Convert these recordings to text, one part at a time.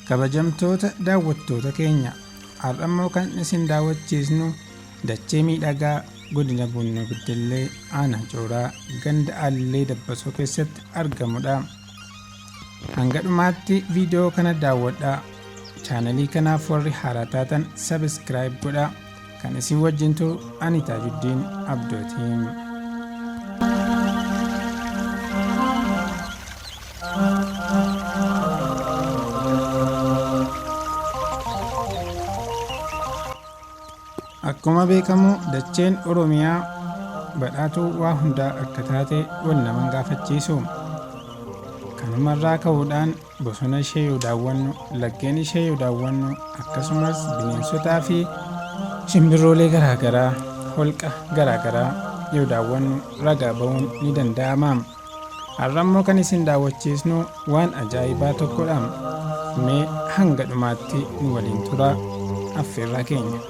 Kabajamtoota daawwattoota keenya har'ammoo kan isin daawwachiisnu dachee miidhagaa godina Bunnoo Beddellee aanaa Cooraa ganda Allee Dabbasoo keessatti argamudha. Hanga dhumaatti viidiyoo kana daawwadhaa. Chaanalii kanaaf warri haaraa taatan subscribe godhaa. Kan isin wajjin turu ani Taajuddiin Abdootiin. Akkuma beekamu dacheen Oromiyaa badhaatuu waa hundaa akka taate wal nama gaafachiisu. Kanumarraa ka'uudhaan bosona ishee yoo daawwannu, laggeen ishee yoo daawwannu, akkasumas bineensotaa fi shimbirroolee garaagaraa, holqa garaagaraa yoo daawwannu ragaa ba'uun ni danda'ama. Har'ammoo kan isin daawwachiisnu waan ajaa'ibaa tokkodha. Mee hanga dhumaatti nu waliin turaa affeerraa keenya.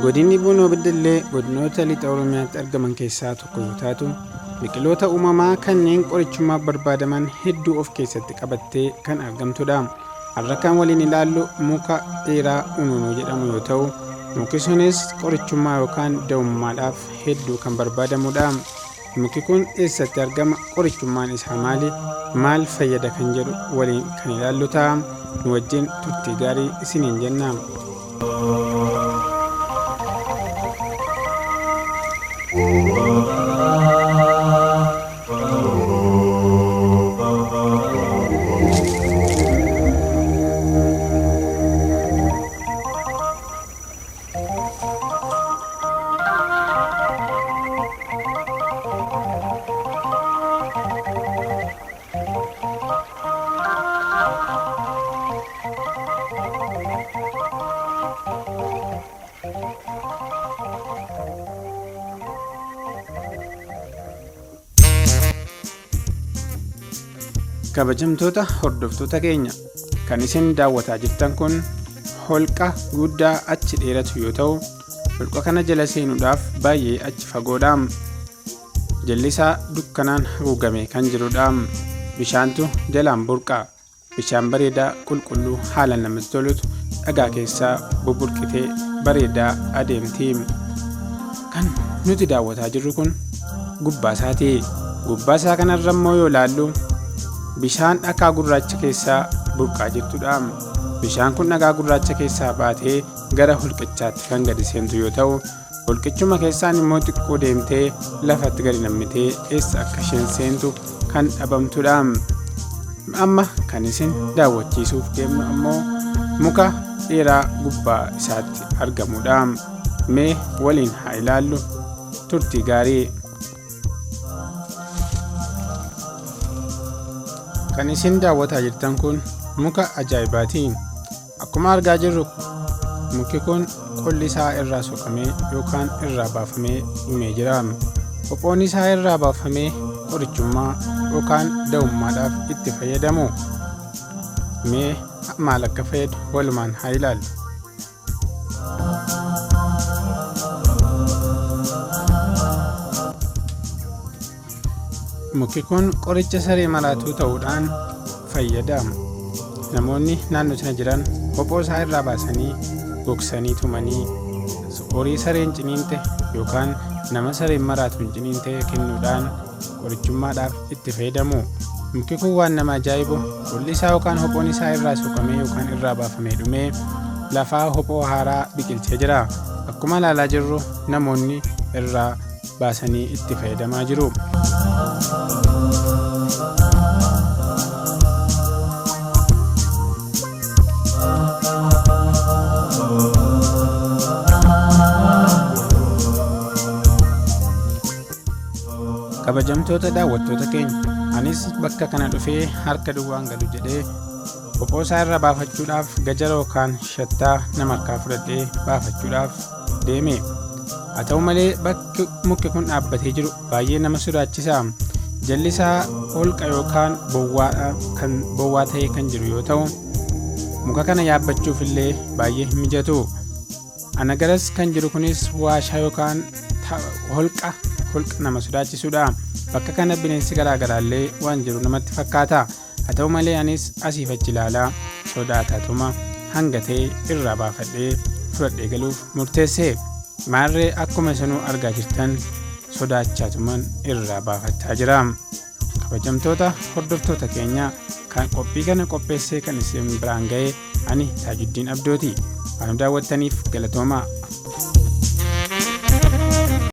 Godinni Bunnoo Beddellee godinoota lixa Oromiyaatti argaman keessaa tokko yoo taatu, biqiloota uumamaa kanneen qorichummaaf barbaadaman hedduu of keessatti qabattee kan argamtudha. Har'a kan waliin ilaallu muka dheeraa Unuunuu jedhamu yoo ta'u, muki sunis qorichummaa yookaan da'ummaadhaaf hedduu kan barbaadamudha. Muki kun eessatti argama? Qorichummaan isaa maali? Maal fayyada kan jedhu waliin kan ilaallu ta'a. Nu wajjin turtii gaarii isiniin jenna. Kabajamtoota hordoftoota keenya, kan isin daawwataa jirtan kun holqa guddaa achi dheeratu yoo ta'u, holqa kana jala seenuudhaaf baay'ee achi fagoodha. Jalli isaa dukkanaan haguugamee kan jirudha. Bishaantu jalaan burqa. Bishaan bareedaa qulqulluu haala namatti tolutu dhagaa keessaa buburqitee bareedaa adeemti. Kan nuti daawwataa jirru kun gubbaa isaati. Gubbaa isaa kanarra immoo yoo ilaallu bishaan dhagaa gurraacha keessaa burqaa jirtudha. Bishaan kun dhagaa gurraacha keessaa baatee gara holqichaatti kan gadi seentu yoo ta'u, holqichuma keessaan immoo xiqqoo deemtee lafatti gadi nammitee eessa akka isheen seentu kan dhabamtudha. Amma kan isin daawwachiisuuf deemnu ammoo muka dheeraa gubbaa isaatti argamudha. Mee waliin haa ilaallu. Turtii gaarii. Kan isin daawwataa jirtan kun muka ajaa'ibaati. Akkuma argaa jirru muki kun qolli isaa irraa soqamee yookaan irraa baafamee dhumee jira. Qophoon isaa irraa baafamee qorichummaa yookaan da'ummaadhaaf itti fayyadamu. Mee maal akka fayyadu walumaan haa ilaallu. Muki kun qoricha saree maraatuu ta'uudhaan fayyada. Namoonni naannoo sana jiran qophoo isaa irraa baasanii gogsanii tumanii horii sareen ciniinte yookaan nama sareen maraatuun ciniinte kennuudhaan qorichummaadhaaf itti fayyadamu. Muki kun waan nama ajaa'ibu, qolli isaa yookaan hophoon isaa irraa soqamee yookaan irraa baafamee dhumee lafaa hophoo haaraa biqilchee jira. Akkuma ilaalaa jirru namoonni irraa baasanii itti fayyadamaa jiru. Kabajamtoota daawwattoota keenya, anis bakka kana dhufee harka duwwaan galu jedhee qophoo isaa irraa baafachuudhaaf gajara yookaan shattaa nama harkaa fudhadhee baafachuudhaaf deeme. Haa ta'u malee bakki mukki kun dhaabbatee jiru baay'ee nama sodaachisa. Jalli isaa holqa yookaan bowwaa ta'ee kan jiru yoo ta'u, muka kana yaabbachuuf illee baay'ee mijatu. ana garas kan jiru kunis waashaa yookaan holqa nama sodaachisuudha. Bakka kana bineensi garaagaraallee waan jiru namatti fakkaata. haa ta'u malee anis asiif achi ilaalaa sodaataatuma hanga ta'e irraa baafadhee fudhadhee galuuf murteesse. Maarree akkuma isinuu argaa jirtan sodaachaatuman irraa baafachaa jira. Kabajamtoota hordoftoota keenya kan qophii kana qopheessee kan isin biraan ga'e ani Taajuddiin Abdooti. Waan daawwattaniif galatoomaa.